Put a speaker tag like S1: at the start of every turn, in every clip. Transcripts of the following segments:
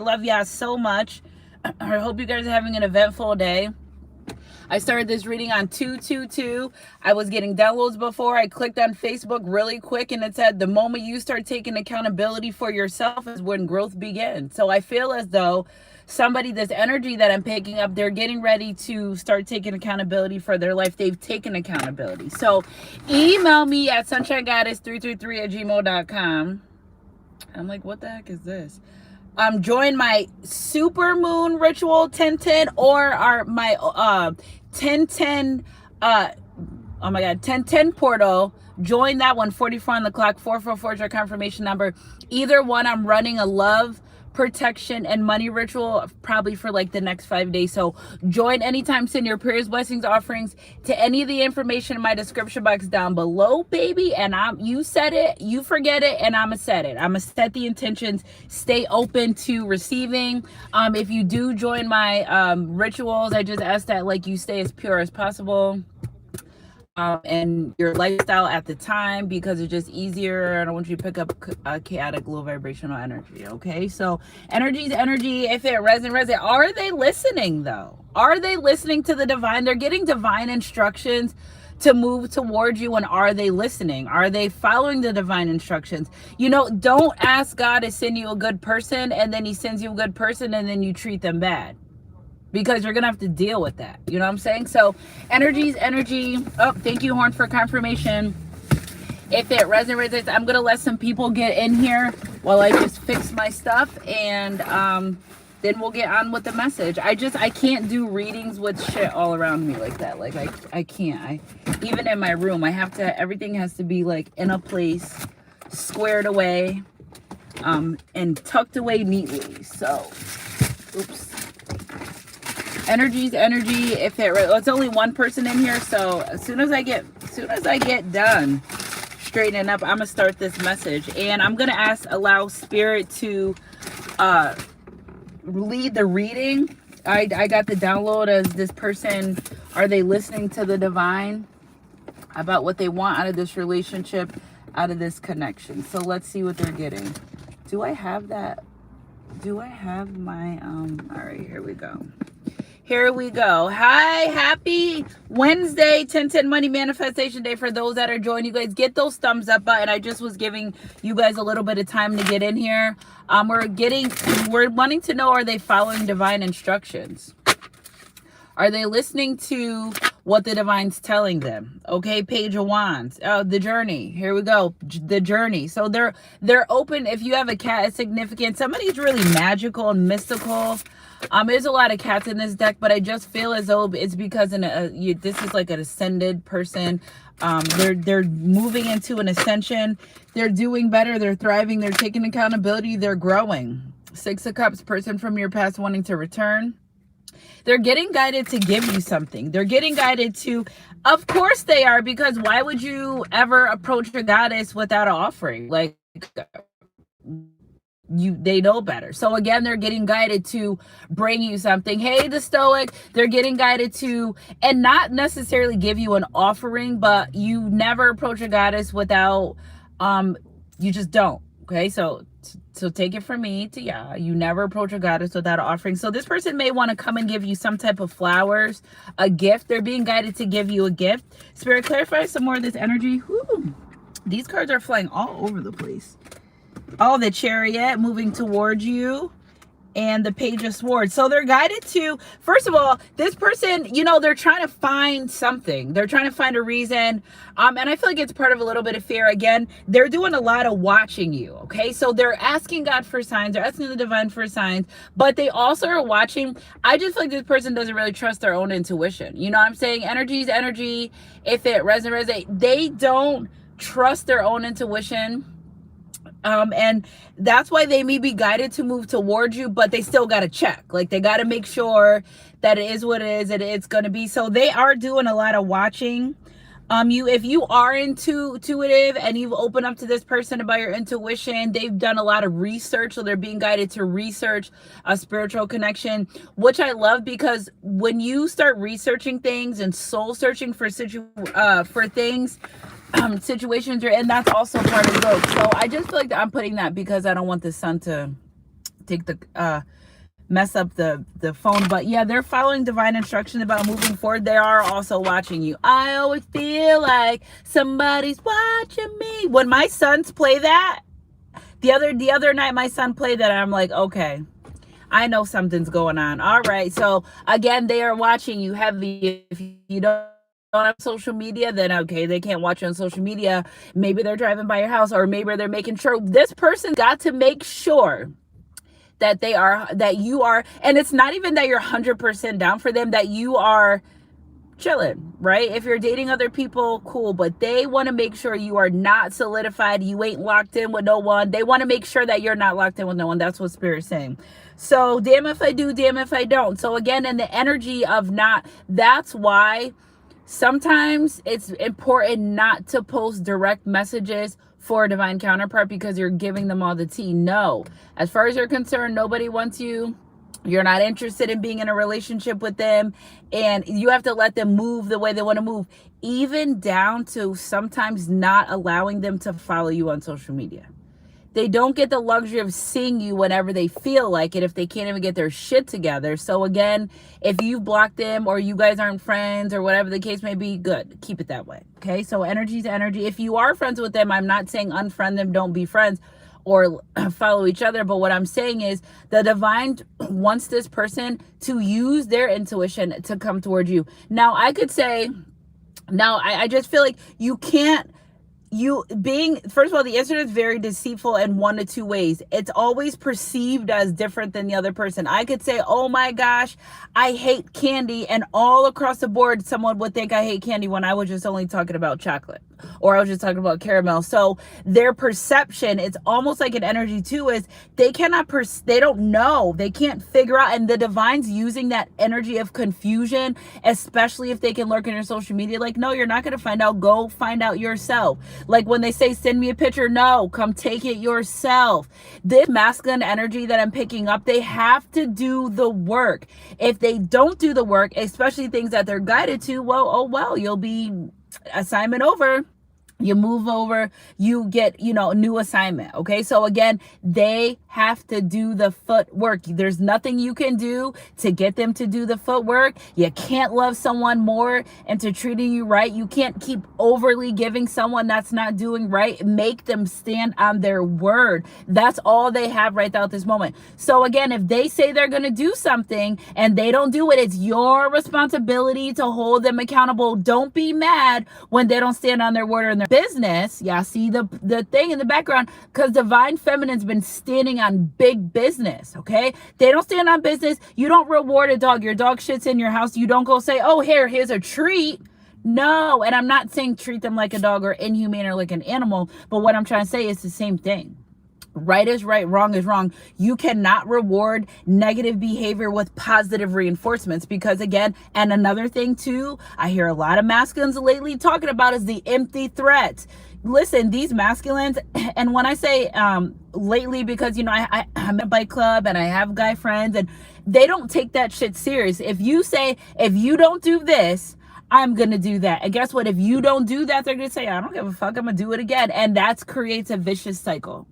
S1: love y'all so much. I hope you guys are having an eventful day. I started this reading on 222. I was getting downloads before. I clicked on Facebook really quick and it said the moment you start taking accountability for yourself is when growth begins. So I feel as though somebody, this energy that I'm picking up, they're getting ready to start taking accountability for their life. They've taken accountability. So email me at sunshinegoddess333@gmail.com. I'm like, what the heck is this? Join my super moon ritual 1010 or my 1010 oh my god 1010 portal. Join that one. 44 on the clock. 444 is our confirmation number. Either one, I'm running a love, protection, and money ritual probably for like the next 5 days. So join anytime. Send your prayers, blessings, offerings to any of the information in my description box down below, baby. And you said it, you forget it, and I'ma set it. I'ma set the intentions. Stay open to receiving. If you do join my rituals, I just ask that like you stay as pure as possible. And your lifestyle at the time, because it's just easier. I don't want you to pick up a chaotic low vibrational energy. Okay, so energy's energy. If it resonates, are they listening though? Are they listening to the divine? They're getting divine instructions to move towards you. And are they listening? Are they following the divine instructions? You know, don't ask God to send you a good person and then he sends you a good person and then you treat them bad, because you're gonna have to deal with that. You know what I'm saying? So energy's energy. Oh, thank you, Horn, for confirmation. If it resonates, I'm gonna let some people get in here while I just fix my stuff, and then we'll get on with the message. I can't do readings with shit all around me like that. Like I can't. Even in my room, everything has to be like in a place, squared away, and tucked away neatly. So, oops. Energy's energy. If it's only one person in here, so as soon as I get done straightening up, I'm gonna start this message, and I'm gonna allow spirit to lead the reading. I got the download as this person. Are they listening to the divine about what they want out of this relationship, out of this connection? So let's see what they're getting. Do I have that? Do I have my all right, here we go. Here we go. Hi, happy Wednesday, 1010 Money Manifestation Day. For those that are joining, you guys get those thumbs up button. I just was giving you guys a little bit of time to get in here. We're wanting to know, are they following divine instructions? Are they listening to what the divine's telling them? Okay, Page of Wands. The journey. Here we go. The journey. So they're open. If you have a cat, it's significant. Somebody's really magical and mystical. There's a lot of cats in this deck, but I just feel as though it's because this is like an ascended person. They're moving into an ascension. They're doing better. They're thriving. They're taking accountability. They're growing. 6 of Cups, person from your past wanting to return. They're getting guided to give you something. They're getting guided to, of course they are, because why would you ever approach a goddess without an offering? Like, they know better. So again, they're getting guided to bring you something. Hey, the Stoic, they're getting guided to, and not necessarily give you an offering, but you never approach a goddess without, you just don't. Okay, so take it from me to yeah, you never approach a goddess without an offering. So this person may want to come and give you some type of flowers, a gift. They're being guided to give you a gift. Spirit, clarify some more of this energy. Whew. These cards are flying all over the place. Oh, the Chariot moving towards you, and the Page of Swords. So they're guided to, first of all, this person, you know, they're trying to find something. They're trying to find a reason. And I feel like it's part of a little bit of fear. Again, they're doing a lot of watching you. Okay. So they're asking God for signs. They're asking the divine for signs, but they also are watching. I just feel like this person doesn't really trust their own intuition. You know what I'm saying? Energy's energy. If it resonates, they don't trust their own intuition. And that's why they may be guided to move towards you, but they still got to check. Like, they got to make sure that it is what it is, and it's going to be. So they are doing a lot of watching. If you are intuitive and you've opened up to this person about your intuition, they've done a lot of research. So they're being guided to research a spiritual connection, which I love, because when you start researching things and soul searching for things, situations you're in, that's also part of growth. So I just feel like I'm putting that because I don't want the sun to take the mess up the phone. But yeah, they're following divine instruction about moving forward. They are also watching you. I always feel like somebody's watching me. When my sons play that, the other night my son played that, and I'm like, okay, I know something's going on. All right. So again, they are watching you heavily. If you don't have social media, then okay, they can't watch you on social media. Maybe they're driving by your house, or maybe they're making sure. This person got to make sure that you are, and it's not even that you're 100% down for them, that you are chilling, right? If you're dating other people, cool, but they want to make sure you are not solidified, you ain't locked in with no one. They want to make sure that you're not locked in with no one. That's what Spirit's saying. So damn if I do, damn if I don't. So again, in the energy of not, that's why sometimes it's important not to post direct messages for a divine counterpart, because you're giving them all the tea. No, as far as you're concerned, nobody wants you. You're not interested in being in a relationship with them, and you have to let them move the way they want to move, even down to sometimes not allowing them to follow you on social media. They don't get the luxury of seeing you whenever they feel like it if they can't even get their shit together. So again, if you've blocked them or you guys aren't friends or whatever the case may be, good. Keep it that way. Okay? So energy's energy. If you are friends with them, I'm not saying unfriend them, don't be friends or follow each other. But what I'm saying is the divine wants this person to use their intuition to come towards you. Now, I could say, I just feel like you can't, first of all, the internet is very deceitful in one of two ways. It's always perceived as different than the other person. I could say, oh my gosh, I hate candy, and all across the board someone would think I hate candy when I was just only talking about chocolate, or I was just talking about caramel. So their perception, it's almost like an energy too, is they they don't know, they can't figure out, and the divine's using that energy of confusion, especially if they can lurk in your social media. Like, no, you're not going to find out. Go find out yourself. Like when they say, send me a picture, no, come take it yourself. This masculine energy that I'm picking up, they have to do the work. If they don't do the work, especially things that they're guided to, well, you'll be assignment over. You move over, you get, a new assignment. Okay. So again, they have to do the footwork. There's nothing you can do to get them to do the footwork. You can't love someone more into treating you right. You can't keep overly giving someone that's not doing right. Make them stand on their word. That's all they have right now at this moment. So again, if they say they're going to do something and they don't do it, it's your responsibility to hold them accountable. Don't be mad when they don't stand on their word or their business. Yeah, see the thing in the background, because divine feminine's been standing on big business. Okay, they don't stand on business. You don't reward a dog. Your dog shits in your house. You don't go say, oh, here's a treat. No, and I'm not saying treat them like a dog or inhumane or like an animal, but what I'm trying to say is the same thing. Right is right, wrong is wrong. You cannot reward negative behavior with positive reinforcements, because again, and another thing too, I hear a lot of masculines lately talking about is the empty threats. Listen, these masculines, and when I say lately, because I'm in a bike club and I have guy friends, and they don't take that shit serious. If you say, if you don't do this, I'm going to do that. And guess what? If you don't do that, they're going to say, I don't give a fuck, I'm going to do it again. And that creates a vicious cycle.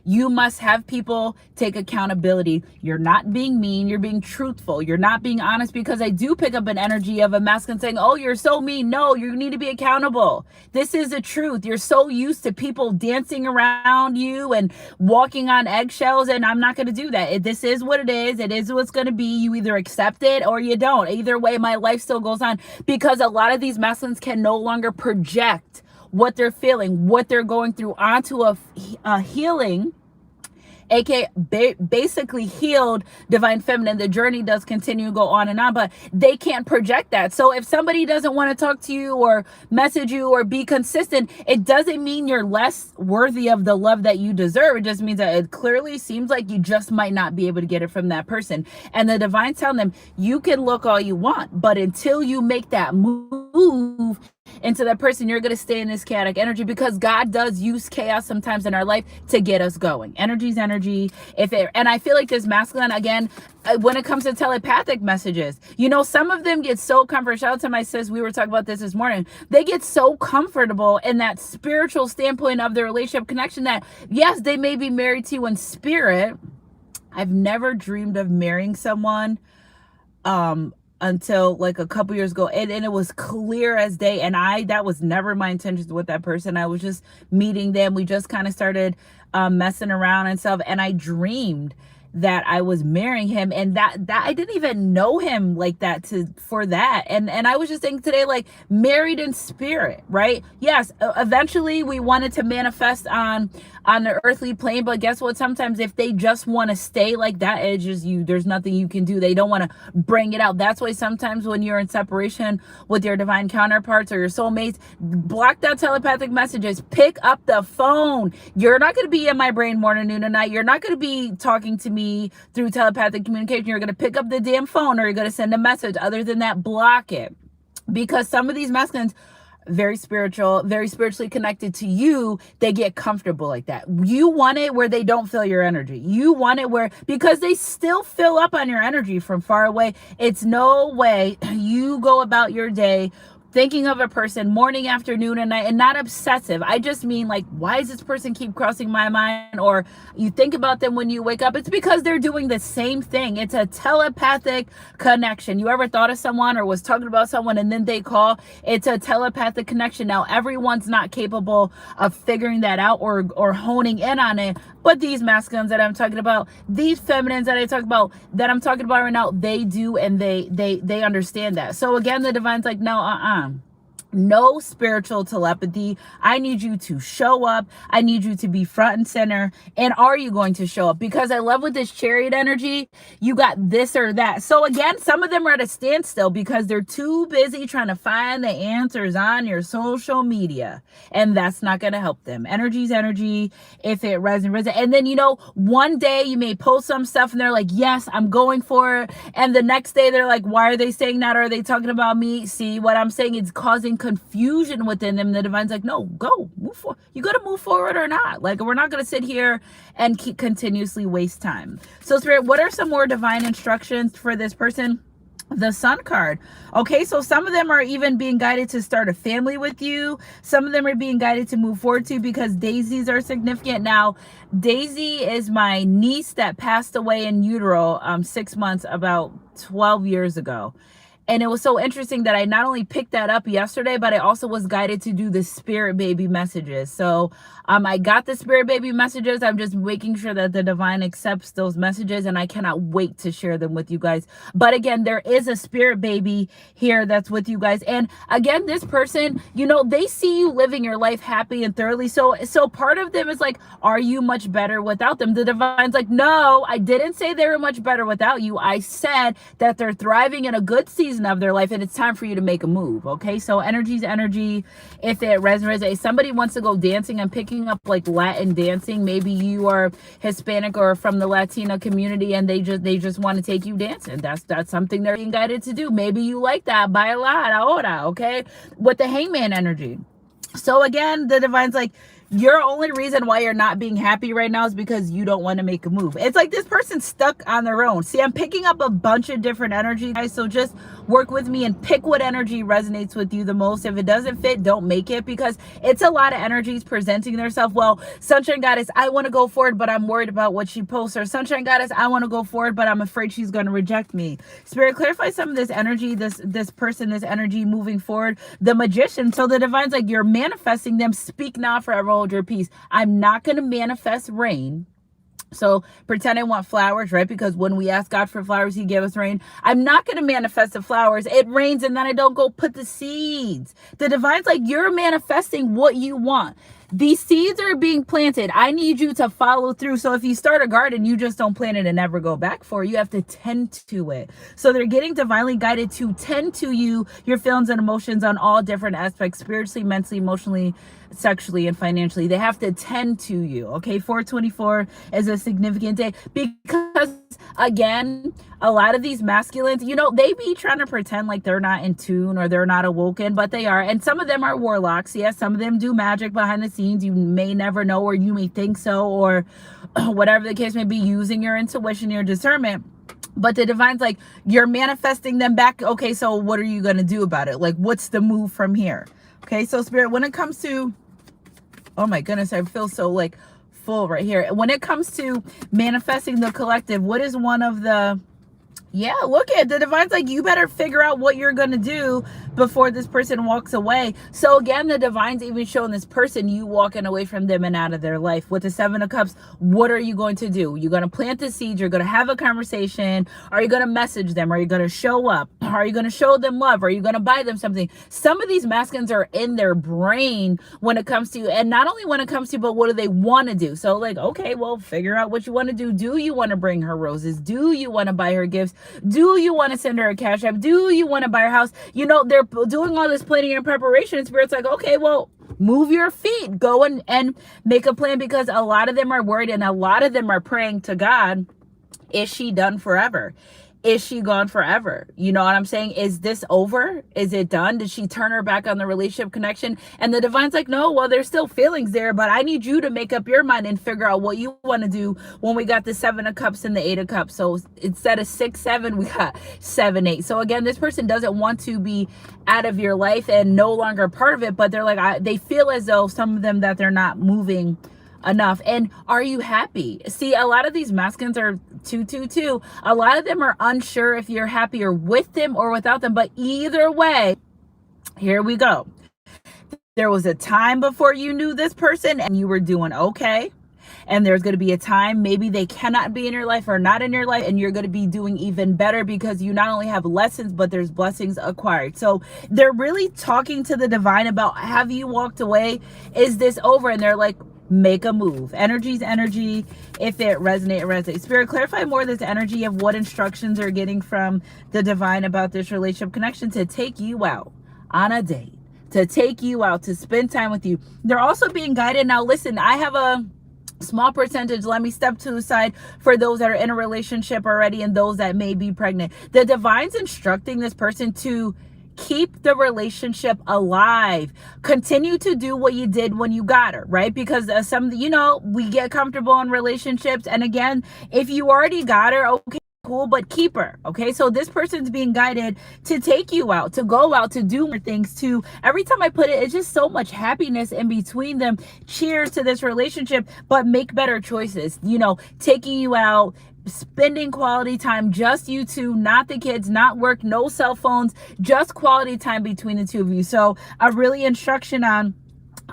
S1: You must have people take accountability. You're not being mean. You're being truthful. You're not being honest, because I do pick up an energy of a masculine saying, oh, you're so mean. No, you need to be accountable. This is the truth. You're so used to people dancing around you and walking on eggshells, and I'm not going to do that. This is what it is. It is what's going to be. You either accept it or you don't. Either way, my life still goes on, because a lot of these masculines can no longer project what they're feeling, what they're going through onto a healing, aka basically healed divine feminine. The journey does continue to go on and on, but they can't project that. So if somebody doesn't want to talk to you or message you or be consistent, it doesn't mean you're less worthy of the love that you deserve. It just means that it clearly seems like you just might not be able to get it from that person. And the divine's telling them, you can look all you want, but until you make that move into that person, you're going to stay in this chaotic energy, because God does use chaos sometimes in our life to get us going. Energy's energy. And I feel like this masculine, again, when it comes to telepathic messages, some of them get so comfortable. Shout out to my sis. We were talking about this morning. They get so comfortable in that spiritual standpoint of their relationship connection that, yes, they may be married to you in spirit, I've never dreamed of marrying someone until like a couple years ago, and it was clear as day, and that was never my intentions with that person. I was just meeting them. We just kind of started messing around and stuff, and I dreamed that I was marrying him, and that I didn't even know him like that for that. And I was just thinking today, like, married in spirit, right? Yes, eventually we wanted to manifest on the earthly plane, but guess what? Sometimes if they just want to stay like that, it's just there's nothing you can do. They don't want to bring it out. That's why sometimes when you're in separation with your divine counterparts or your soulmates, block that telepathic messages. Pick up the phone. You're not going to be in my brain morning, noon, and night. You're not going to be talking to me through telepathic communication. You're going to pick up the damn phone, or you're going to send a message. Other than that, block it. Because some of these masculines, very spiritual, very spiritually connected to you, they get comfortable like that. You want it where they don't feel your energy. You want it where, because they still fill up on your energy from far away. It's no way you go about your day thinking of a person morning, afternoon, and night, and not obsessive. I just mean, like, why does this person keep crossing my mind? Or you think about them when you wake up. It's because they're doing the same thing. It's a telepathic connection. You ever thought of someone or was talking about someone and then they call? It's a telepathic connection. Now, everyone's not capable of figuring that out or honing in on it. But these masculines that I'm talking about, these feminines that I'm talking about right now, they do, and they understand that. So again, the divine's like, no, no spiritual telepathy. I need you to show up. I need you to be front and center. And are you going to show up? Because I love with this Chariot energy, you got this or that. So again, some of them are at a standstill because they're too busy trying to find the answers on your social media. And that's not going to help them. Energy's energy. If it resonates. And then, one day you may post some stuff and they're like, yes, I'm going for it. And the next day they're like, why are they saying that? Are they talking about me? See what I'm saying? It's causing confusion within them. The divine's like, no, go move forward. You got to move forward or not. Like, we're not going to sit here and keep continuously waste time. So Spirit, what are some more divine instructions for this person? The Sun card. Okay, so some of them are even being guided to start a family with you. Some of them are being guided to move forward to, because daisies are significant. Now, Daisy is my niece that passed away in utero 6 months, about 12 years ago. And it was so interesting that I not only picked that up yesterday, but I also was guided to do the spirit baby messages. So I got the spirit baby messages. I'm just making sure that the divine accepts those messages, and I cannot wait to share them with you guys. But again, there is a spirit baby here that's with you guys. And again, this person, they see you living your life happy and thoroughly. So part of them is like, are you much better without them? The divine's like, no, I didn't say they were much better without you. I said that they're thriving in a good season of their life, and it's time for you to make a move. Okay, so energy's energy. If it resonates, if somebody wants to go dancing, I'm picking up like Latin dancing. Maybe you are Hispanic or from the Latino community, and they just want to take you dancing. That's something they're being guided to do. Maybe you like that. Bailar ahora, okay? With the Hangman energy. So again, the divine's like, your only reason why you're not being happy right now is because you don't want to make a move. It's like this person's stuck on their own. See, I'm picking up a bunch of different energy, guys. So just work with me and pick what energy resonates with you the most. If it doesn't fit, don't make it, because it's a lot of energies presenting themselves. Well, Sunshine Goddess, I want to go forward, but I'm worried about what she posts. Or Sunshine Goddess, I want to go forward, but I'm afraid she's going to reject me. Spirit, clarify some of this energy, this person, this energy moving forward. The Magician. So the divine's like, you're manifesting them. Speak now, forever hold your peace. I'm not going to manifest rain. So pretend I want flowers, right? Because when we ask God for flowers, he gave us rain. I'm not going to manifest the flowers. It rains and then I don't go put the seeds. The divine's like, you're manifesting what you want. These seeds are being planted. I need you to follow through. So if you start a garden, you just don't plant it and never go back for it. You have to tend to it. So they're getting divinely guided to tend to you, your feelings and emotions on all different aspects, spiritually, mentally, emotionally, sexually, and financially. They have to tend to you. Okay, 424 is a significant day, because again, a lot of these masculines, they be trying to pretend like they're not in tune or they're not awoken, but they are. And some of them are warlocks. Yes, some of them do magic behind the scenes. You may never know, or you may think so, or whatever the case may be, using your intuition, your discernment. But the divine's like, you're manifesting them back. Okay, so what are you going to do about it? Like, what's the move from here? Okay, so Spirit, when it comes to, oh my goodness, I feel so like full right here. When it comes to manifesting the collective, what is one of the, yeah, look at the divine's like, you better figure out what you're going to do before this person walks away. So again, the divine's even showing this person you walking away from them and out of their life. With the Seven of Cups, what are you going to do? You're going to plant the seed. You're going to have a conversation. Are you going to message them? Are you going to show up? Are you going to show them love? Are you going to buy them something? Some of these masculines are in their brain when it comes to, and not only when it comes to, but what do they want to do? So like, okay, well, figure out what you want to do. Do you want to bring her roses? Do you want to buy her gifts? Do you want to send her a cash app? Do you want to buy her house? You know, they're doing all this planning and preparation. Spirit's like, okay, well, move your feet. Go and make a plan, because a lot of them are worried and a lot of them are praying to God. Is she done forever? Is she gone forever? You know what I'm saying? Is this over? Is it done? Did she turn her back on the relationship connection? And the divine's like, no, well, there's still feelings there, but I need you to make up your mind and figure out what you want to do. When we got the Seven of Cups and the Eight of Cups. So instead of 6, 7, we got 7, 8. So again, this person doesn't want to be out of your life and no longer part of it, but they're like, they feel as though some of them that they're not moving enough. And are you happy? See, a lot of these masculines are 222. A lot of them are unsure if you're happier with them or without them. But either way, here we go. There was a time before you knew this person and you were doing okay. And there's going to be a time maybe they cannot be in your life or not in your life, and you're going to be doing even better because you not only have lessons, but there's blessings acquired. So they're really talking to the divine about, have you walked away? Is this over? And they're like, make a move. Energy's energy. If it resonates, it resonates. Spirit, clarify more this energy of what instructions are getting from the divine about this relationship connection to take you out on a date, to take you out, to spend time with you. They're also being guided. Now, listen, I have a small percentage. Let me step to the side for those that are in a relationship already and those that may be pregnant. The divine's instructing this person to keep the relationship alive. Continue to do what you did when you got her, right? Because some, you know, we get comfortable in relationships. And again, if you already got her, okay, cool, but keep her. Okay, so this person's being guided to take you out, to go out, to do more things. To every time I put it, it's just so much happiness in between them. Cheers to this relationship, but make better choices. You know, taking you out, spending quality time, just you two, not the kids, not work, no cell phones, just quality time between the two of you. So a really instruction on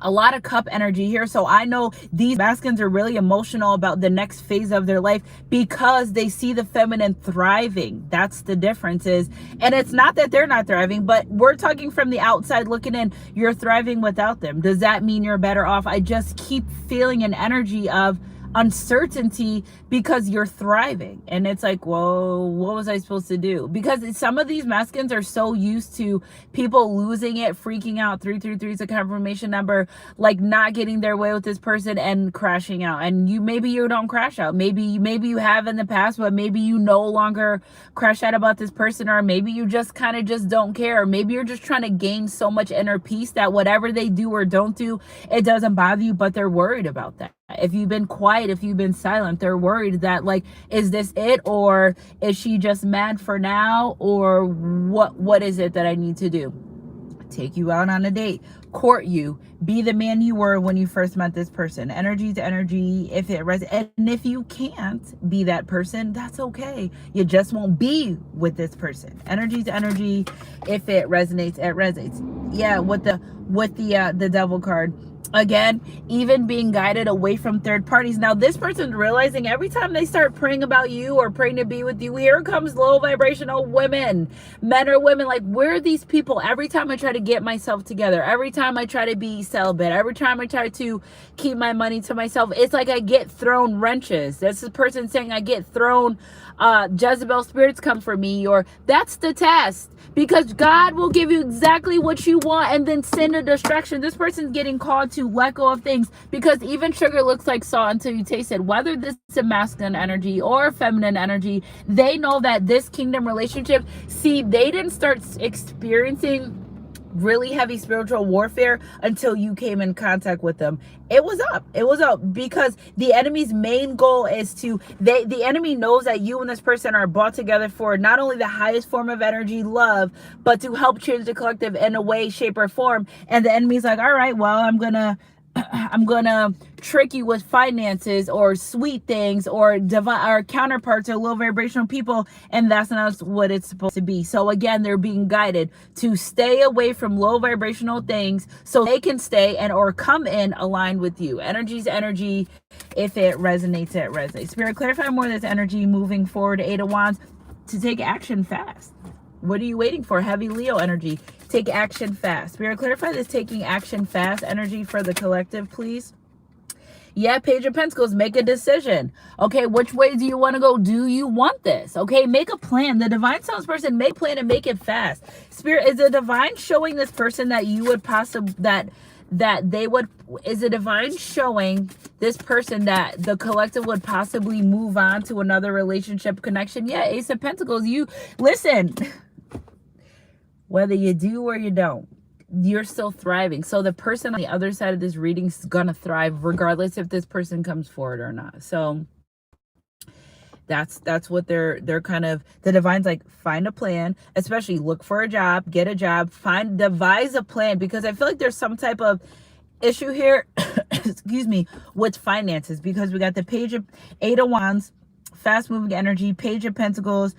S1: a lot of cup energy here. So I know these masculines are really emotional about the next phase of their life because they see the feminine thriving. That's the difference is, and it's not that they're not thriving, but we're talking from the outside looking in. You're thriving without them. Does that mean you're better off? I just keep feeling an energy of uncertainty because you're thriving. And it's like, whoa, what was I supposed to do? Because some of these masculines are so used to people losing it, freaking out. 333 is a confirmation number, like not getting their way with this person and crashing out. And maybe you don't crash out. Maybe you have in the past, but maybe you no longer crash out about this person, or maybe you just kind of just don't care. Or maybe you're just trying to gain so much inner peace that whatever they do or don't do, it doesn't bother you, but they're worried about that. If you've been quiet, if you've been silent, they're worried that, like, is this it, or is she just mad for now, or what is it that I need to do? Take you out on a date, court you, be the man you were when you first met this person. Energy to energy. If it resonates, and if you can't be that person, that's okay. You just won't be with this person. Energy to energy. If it resonates, it resonates. Yeah, with the devil card. Again, even being guided away from third parties. Now, this person's realizing every time they start praying about you or praying to be with you, here comes low vibrational women, men or women. Like, where are these people? Every time I try to get myself together, every time I try to be celibate, every time I try to keep my money to myself, it's like I get thrown wrenches. That's the person saying I get thrown, Jezebel spirits come for me, or that's the test. Because God will give you exactly what you want and then send a distraction. This person's getting called to let go of things, because even sugar looks like salt until you taste it. Whether this is a masculine energy or a feminine energy, they know that this kingdom relationship, see, they didn't start experiencing really heavy spiritual warfare until you came in contact with them. It was up because the enemy's main goal is to, the enemy knows that you and this person are brought together for not only the highest form of energy, love, but to help change the collective in a way, shape, or form. And the enemy's like, all right, well, I'm gonna I'm gonna trick you with finances or sweet things or divine or counterparts or low vibrational people, and that's not what it's supposed to be. So again, they're being guided to stay away from low vibrational things so they can stay and or come in aligned with you. Energy's energy. If it resonates, it resonates. Spirit, clarify more of this energy moving forward. 8 of Wands, to take action fast. What are you waiting for? Heavy Leo energy. Take action fast. Spirit, clarify this taking action fast energy for the collective, please. Yeah, Page of Pentacles, make a decision. Okay, which way do you want to go? Do you want this? Okay, make a plan. The divine tells person, make a plan and make it fast. Spirit, is the divine showing this person that you would possibly, that they would, is the divine showing this person that the collective would possibly move on to another relationship connection? Yeah, Ace of Pentacles, you, listen, whether you do or you don't, you're still thriving. So the person on the other side of this reading is gonna thrive regardless if this person comes forward or not. So that's what they're kind of, the divine's like, find a plan, especially look for a job, get a job, devise a plan, because I feel like there's some type of issue here excuse me, with finances, because we got the Page of 8 of Wands, fast moving energy, Page of Pentacles.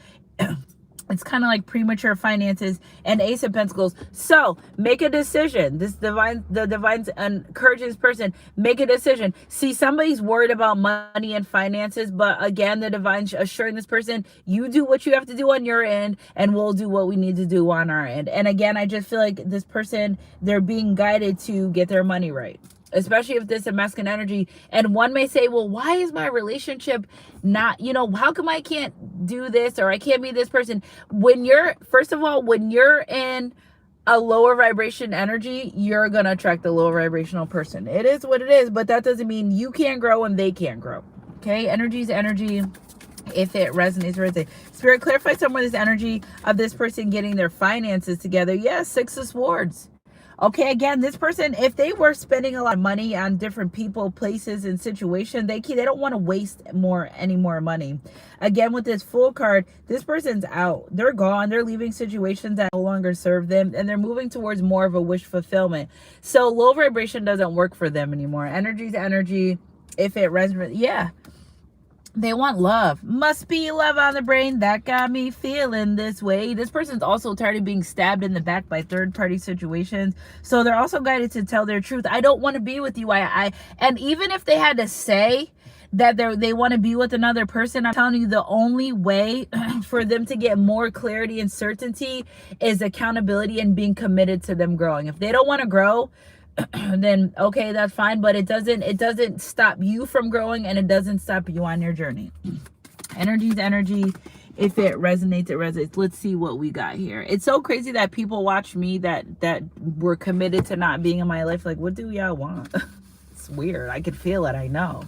S1: It's kind of like premature finances, and Ace of Pentacles. So make a decision. The divine encourages this person, make a decision. See, somebody's worried about money and finances, but again, the divine's assuring this person, you do what you have to do on your end, and we'll do what we need to do on our end. And again, I just feel like this person, they're being guided to get their money right, especially if this is a masculine energy. And one may say, well, why is my relationship not, how come I can't do this, or I can't be this person? When you're, first of all, when you're in a lower vibration energy, you're going to attract the lower vibrational person. It is what it is, but that doesn't mean you can't grow and they can't grow. Okay. Energy's energy. If it resonates. Spirit, clarify some of this energy of this person getting their finances together. Yes. 6 of Swords. Okay, again, this person, if they were spending a lot of money on different people, places, and situations, they don't want to waste any more money. Again, with this Fool card, this person's out. They're gone. They're leaving situations that no longer serve them, and they're moving towards more of a wish fulfillment. So low vibration doesn't work for them anymore. Energy's energy. If it resonates, yeah. They want love. Must be love on the brain. That got me feeling this way. This person's also tired of being stabbed in the back by third-party situations. So they're also guided to tell their truth. I don't want to be with you. And even if they had to say that they want to be with another person, I'm telling you, the only way for them to get more clarity and certainty is accountability and being committed to them growing. If they don't want to grow, then okay, that's fine, but it doesn't stop you from growing, and it doesn't stop you on your journey. Energy's energy. If it resonates, it resonates. Let's see what we got here. It's so crazy that people watch me that were committed to not being in my life. Like, what do y'all want? It's weird. I could feel it. I know.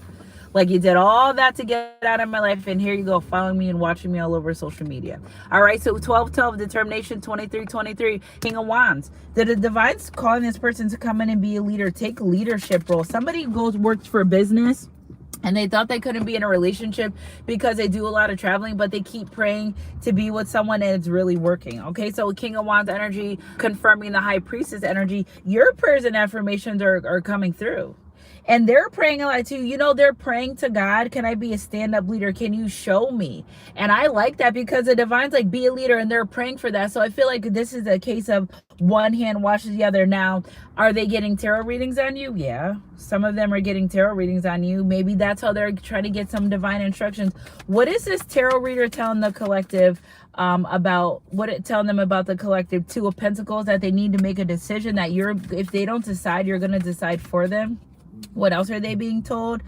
S1: Like, you did all that to get out of my life, and here you go, following me and watching me all over social media. All right, so 12-12, determination, 23-23, King of Wands. The divine's calling this person to come in and be a leader, take leadership role. Somebody works for business, and they thought they couldn't be in a relationship because they do a lot of traveling, but they keep praying to be with someone, and it's really working. Okay, so King of Wands energy, confirming the High Priestess energy. Your prayers and affirmations are coming through. And they're praying a lot too. They're praying to God, can I be a stand-up leader? Can you show me? And I like that, because the divine's like, be a leader, and they're praying for that. So I feel like this is a case of one hand washes the other. Now, are they getting tarot readings on you? Yeah. Some of them are getting tarot readings on you. Maybe that's how they're trying to get some divine instructions. What is this tarot reader telling the collective telling them about the collective? 2 of Pentacles, that they need to make a decision, that if they don't decide, you're going to decide for them. What else are they being told?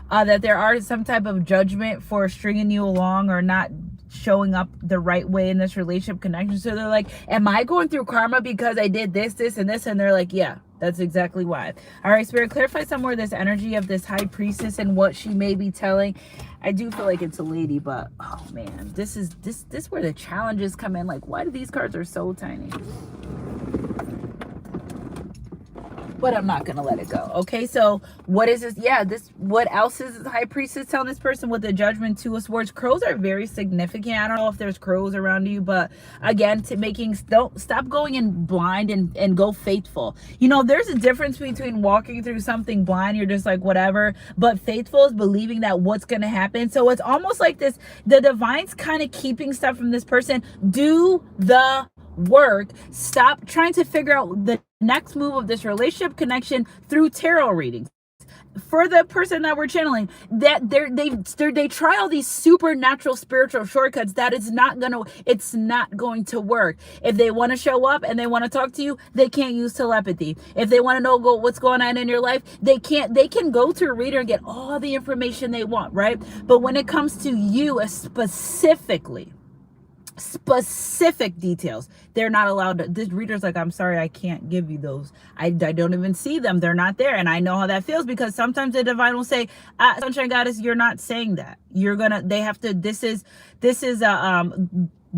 S1: That there are some type of judgment for stringing you along or not showing up the right way in this relationship connection. So they're like, am I going through karma because I did this, this, and this? And they're like, yeah, that's exactly why. All right, Spirit, clarify some more this energy of this High Priestess and what she may be telling. I do feel like it's a lady, but oh man, this is where the challenges come in. Like, why do these cards are so tiny? but I'm not gonna let it go. Okay, so what is this? Yeah, this, what else is this high priestess telling this person with the judgment, two of swords? Crows are very significant. I don't know if there's crows around you, but again, to making, don't stop going in blind and go faithful. You know, there's a difference between walking through something blind, you're just like whatever, but faithful is believing that what's gonna happen. So it's almost like this, the divine's kind of keeping stuff from this person. Do the work. Stop trying to figure out the next move of this relationship connection through tarot readings. For the person that we're channeling, that they try all these supernatural spiritual shortcuts that it's not going to work. If they want to show up and they want to talk to you, they can't use telepathy. If they want to know what's going on in your life, they can go to a reader and get all the information they want, right? But when it comes to you specific details, they're not allowed to. This reader's like, I'm sorry, I can't give you those. I don't even see them, they're not there. And I know how that feels, because sometimes the divine will say, Sunshine Goddess, you're not saying that. They have to, this is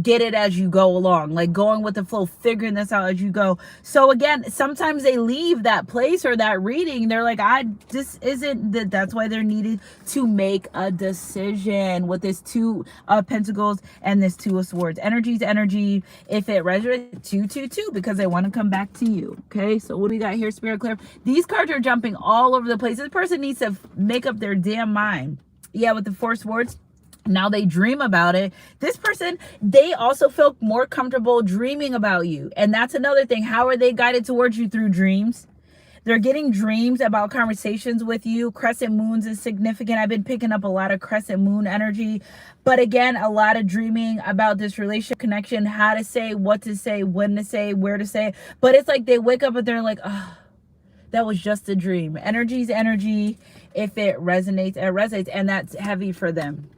S1: get it as you go along, like going with the flow, figuring this out as you go. So again, sometimes they leave that place or that reading, they're like, this isn't that. That's why they're needed to make a decision with this two of pentacles and this two of swords. Energy's energy. If it resonates, 222, because they want to come back to you. Okay, so what do we got here, Spirit Clear? These cards are jumping all over the place. This person needs to make up their damn mind. Yeah, with the four of swords, now they dream about it. This person, they also feel more comfortable dreaming about you. And that's another thing. How are they guided towards you? Through dreams. They're getting dreams about conversations with you. Crescent moons is significant. I've been picking up a lot of crescent moon energy. But again, a lot of dreaming about this relationship connection, how to say, what to say, when to say, where to say. But it's like they wake up and they're like, oh, that was just a dream. Energy's energy. If it resonates, it resonates. And that's heavy for them.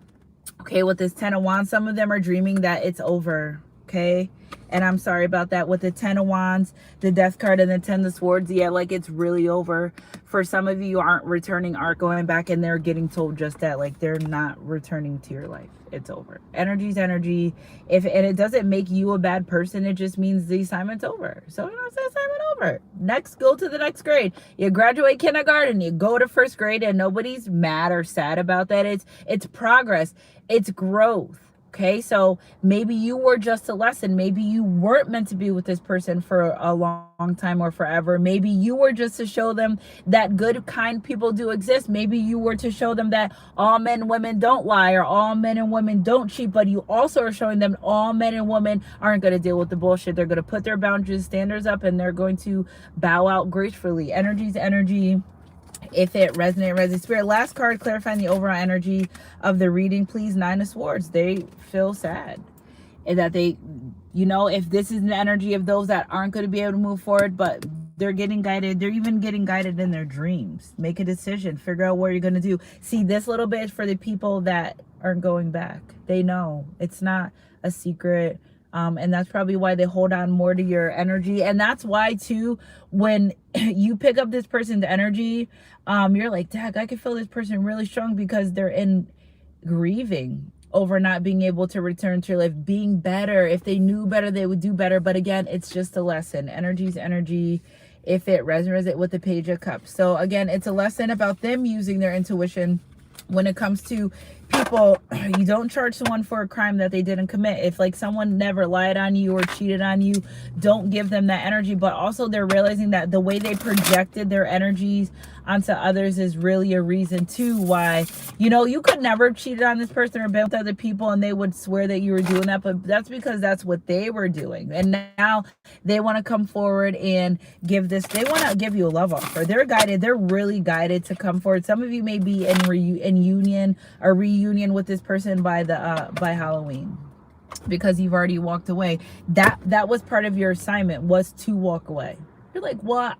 S1: Okay, with this 10 of Wands, some of them are dreaming that it's over. Okay, and I'm sorry about that. With the 10 of Wands, the Death card, and the 10 of Swords, yeah, like it's really over. For some of you aren't returning, aren't going back, and they're getting told just that, like they're not returning to your life. It's over. Energy's energy. And it doesn't make you a bad person, it just means the assignment's over. So you know, it's the assignment over. Next, go to the next grade. You graduate kindergarten, you go to first grade, and nobody's mad or sad about that. It's progress. It's growth. Okay, so maybe you were just a lesson. Maybe you weren't meant to be with this person for a long time or forever. Maybe you were just to show them that good, kind people do exist. Maybe you were to show them that all men and women don't lie, or all men and women don't cheat, but you also are showing them all men and women aren't going to deal with the bullshit. They're going to put their boundaries, standards up, and they're going to bow out gracefully. Energy's energy. If it resonates. Spirit, last card clarifying the overall energy of the reading, please. 9 of Swords. They feel sad, and that they, you know, if this is the energy of those that aren't going to be able to move forward, but they're getting guided. They're even getting guided in their dreams. Make a decision. Figure out what you're going to do. See, this little bit is for the people that aren't going back. They know. It's not a secret. And that's probably why they hold on more to your energy. And that's why too, when you pick up this person's energy, you're like, dang, I can feel this person really strong, because they're in grieving over not being able to return to your life, being better. If they knew better, they would do better. But again, it's just a lesson. Energy's energy. If it resonates with the Page of Cups. So again, it's a lesson about them using their intuition. When it comes to people, you don't charge someone for a crime that they didn't commit. If like someone never lied on you or cheated on you, don't give them that energy. But also they're realizing that the way they projected their energies onto others is really a reason too why, you know, you could never have cheated on this person or been with other people and they would swear that you were doing that, but that's because that's what they were doing. And now they want to come forward and give this, they want to give you a love offer. They're guided, they're really guided to come forward. Some of you may be in union or reunion with this person by Halloween, because you've already walked away. That was part of your assignment, was to walk away. You're like, what?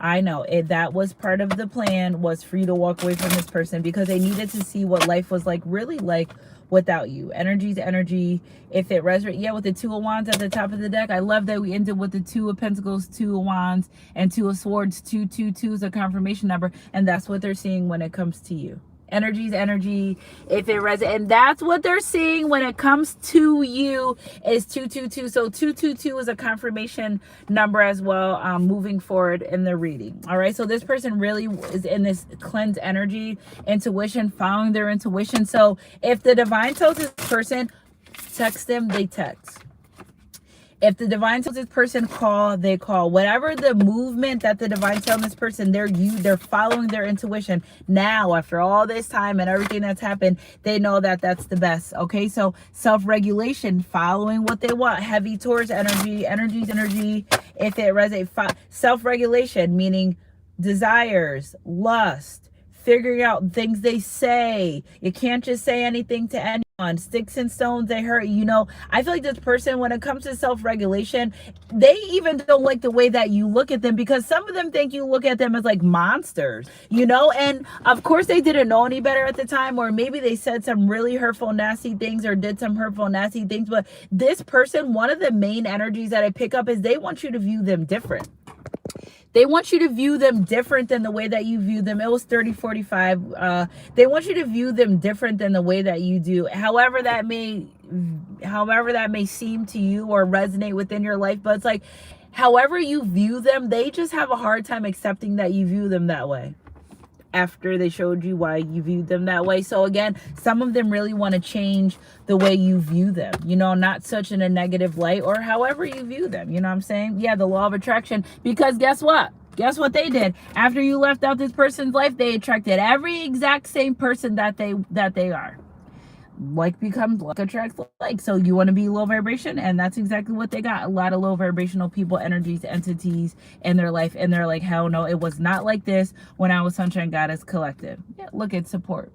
S1: I know it. That was part of the plan, was for you to walk away from this person, because they needed to see what life was like, really like, without you. Energy's energy. If it resonates, yeah, with the 2 of Wands at the top of the deck. I love that we ended with the 2 of Pentacles, 2 of Wands, and 2 of Swords. 222 is a confirmation number, and that's what they're seeing when it comes to you. Energy's energy. If it resonates, and that's what they're seeing when it comes to you is 222. So 222 is a confirmation number as well, moving forward in the reading. All right, so this person really is in this cleanse energy, intuition, following their intuition. So if the divine tells this person text them, they text. If the divine tells this person call, they call. Whatever the movement that the divine tells this person, they're following their intuition. Now, after all this time and everything that's happened, they know that that's the best. Okay, so self-regulation, following what they want. Heavy Taurus energy, energy's energy. If it resonates, self-regulation, meaning desires, lust, figuring out things they say. You can't just say anything to anyone. Sticks and stones, they hurt. You know, I feel like this person, when it comes to self-regulation, they even don't like the way that you look at them, because some of them think you look at them as like monsters, you know. And of course they didn't know any better at the time, or maybe they said some really hurtful, nasty things, or did some hurtful, nasty things. But this person, one of the main energies that I pick up is they want you to view them different. They want you to view them different than the way that you view them. It was 30-45. They want you to view them different than the way that you do. However that may seem to you or resonate within your life. But it's like, however you view them, they just have a hard time accepting that you view them that way after they showed you why you viewed them that way. So again, some of them really want to change the way you view them, you know, not such in a negative light, or however you view them, you know what I'm saying? Yeah, the law of attraction, because guess what? Guess what they did? After you left out this person's life, they attracted every exact same person that they are. Like becomes like attracts like. So you want to be low vibration, and that's exactly what they got. A lot of low vibrational people, energies, entities in their life, and they're like, hell no, it was not like this when I was Sunshine Goddess Collective. Yeah, look at support.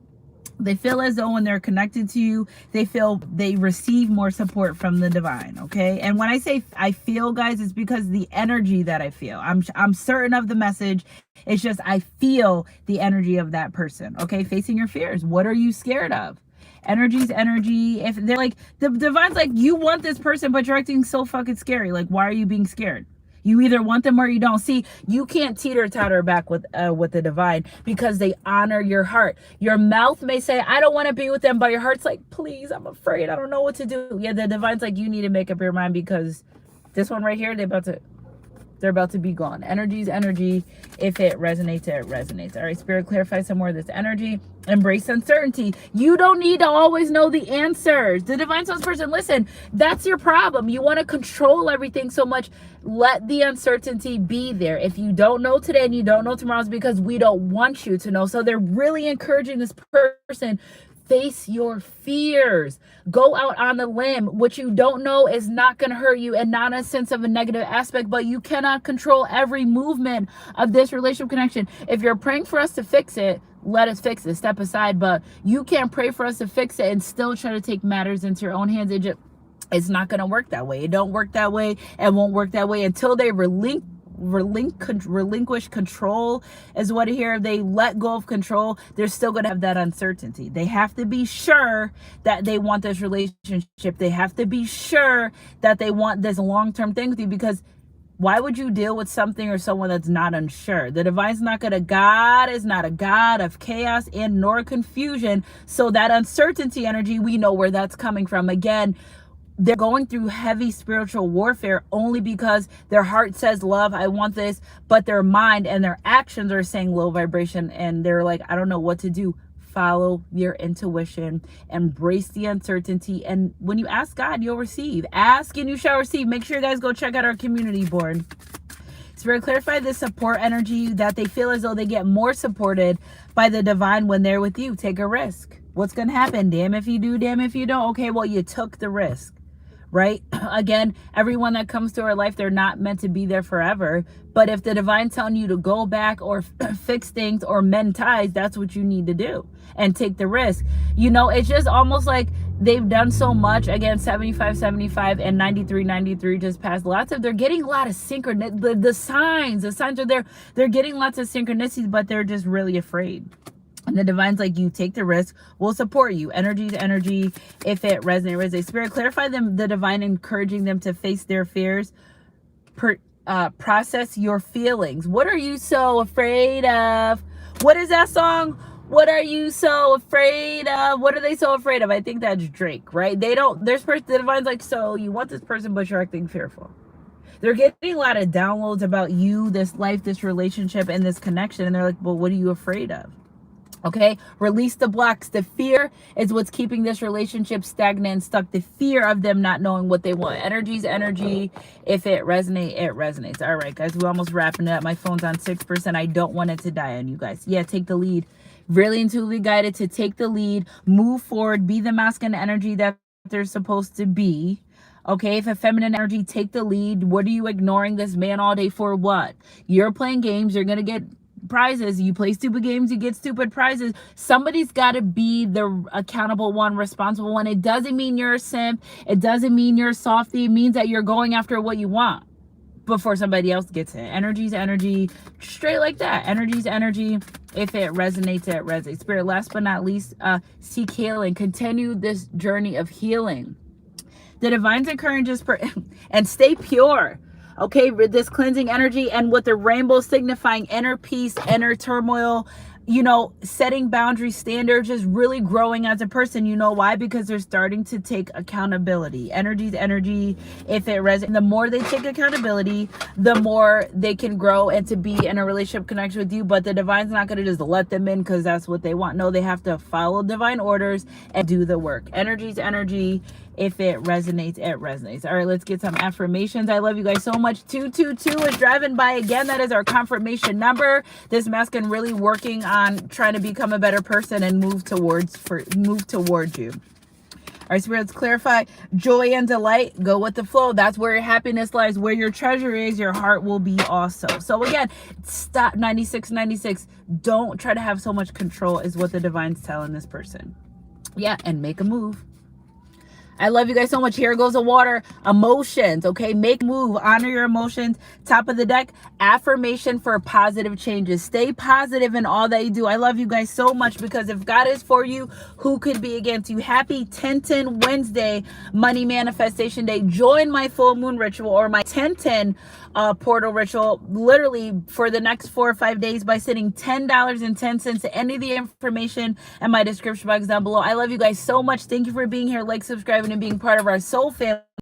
S1: They feel as though when they're connected to you, they feel they receive more support from the divine. Okay, and when I say I feel, guys, it's because the energy that I feel. I'm certain of the message. It's just I feel the energy of that person. Okay, facing your fears. What are you scared of? Energy's energy. If they're like, the divine's like, you want this person, but you're acting so fucking scary. Like, why are you being scared? You either want them or you don't. See, you can't teeter-totter back with the divine, because they honor your heart. Your mouth may say, I don't want to be with them, but your heart's like, please, I'm afraid. I don't know what to do. Yeah, the divine's like, you need to make up your mind, because this one right here, they're about to be gone. Energy's energy. If it resonates, it resonates. All right, Spirit, clarify some more of this energy. Embrace uncertainty. You don't need to always know the answers. The divine source person, listen, that's your problem. You want to control everything so much. Let the uncertainty be there. If you don't know today and you don't know tomorrow, it's because we don't want you to know. So they're really encouraging this person, face your fears. Go out on the limb. What you don't know is not going to hurt you, and not in a sense of a negative aspect, but you cannot control every movement of this relationship connection. If you're praying for us to fix it, let us fix it. Step aside. But you can't pray for us to fix it and still try to take matters into your own hands. It's not going to work that way. It don't work that way. It won't work that way until they relinquish control, is what I hear. If they let go of control, they're still going to have that uncertainty. They have to be sure that they want this relationship. They have to be sure that they want this long-term thing with you, because why would you deal with something or someone that's not unsure? The divine's not going to, God is not a God of chaos and nor confusion. So that uncertainty energy, we know where that's coming from. Again, they're going through heavy spiritual warfare only because their heart says love, I want this, but their mind and their actions are saying low vibration, and they're like, I don't know what to do. Follow your intuition, embrace the uncertainty, and when you ask God, you'll receive. Ask and you shall receive. Make sure you guys go check out our community board. Spirit, clarify the support energy, that they feel as though they get more supported by the divine when they're with you. Take a risk. What's going to happen? Damn if you do, damn if you don't. Okay, well, you took the risk. Right? Again, everyone that comes to our life, they're not meant to be there forever. But if the divine's telling you to go back or fix things or mend ties, that's what you need to do and take the risk. You know, it's just almost like they've done so much. Again, 75 and 93 just passed. They're getting a lot of synchronicity. The signs are there. They're getting lots of synchronicities, but they're just really afraid. And the divine's like, you take the risk, we'll support you. Energy's energy. If it resonates. Spirit, clarify the divine, encouraging them to face their fears. Process your feelings. What are you so afraid of? What is that song? What are you so afraid of? What are they so afraid of? I think that's Drake, right? They don't, there's person, the divine's like, so you want this person, but you're acting fearful. They're getting a lot of downloads about you, this life, this relationship, and this connection. And they're like, well, what are you afraid of? Okay, release the blocks. The fear is what's keeping this relationship stagnant and stuck. The fear of them not knowing what they want. Energy's energy. If it resonates, it resonates. All right, guys, we're almost wrapping it up. My phone's on 6%. I don't want it to die on you guys. Yeah, take the lead. Really intuitively guided to take the lead, move forward, be the masculine energy that they're supposed to be. Okay, if a feminine energy, take the lead. What are you ignoring this man all day for? What? You're playing games. You're going to get prizes. You play stupid games, you get stupid prizes. Somebody's got to be the accountable one, responsible one. It doesn't mean you're a simp. It doesn't mean you're a softie. It means that you're going after what you want before somebody else gets it. Energy's energy, straight like that. Energy's energy. If it resonates, it resonates. Spirit, last but not least, seek healing. Continue this journey of healing. The divine's encourages and stay pure. Okay, this cleansing energy, and with the rainbow signifying inner peace, inner turmoil, you know, setting boundaries, standards, just really growing as a person. You know why? Because they're starting to take accountability. Energy's energy. If it resonates, the more they take accountability, the more they can grow and to be in a relationship connection with you. But the divine's not going to just let them in because that's what they want. No, they have to follow divine orders and do the work. Energy's energy. If it resonates, it resonates. All right, let's get some affirmations. I love you guys so much. 222 is driving by again. That is our confirmation number. This masculine really working on trying to become a better person and move towards you. All right, spirits, clarify. Joy and delight, go with the flow. That's where your happiness lies. Where your treasure is, your heart will be also. So again, stop 96. Don't try to have so much control is what the divine's telling this person. Yeah, and make a move. I love you guys so much. Here goes the water. Emotions, okay? Make a move. Honor your emotions. Top of the deck, affirmation for positive changes. Stay positive in all that you do. I love you guys so much because if God is for you, who could be against you? Happy 10/10 Wednesday, Money Manifestation Day. Join my full moon ritual or my 10/10 portal ritual literally for the next 4 or 5 days by sending $10.10 to any of the information in my description box down below. I love you guys so much. Thank you for being here. Like, subscribing, and being part of our soul family.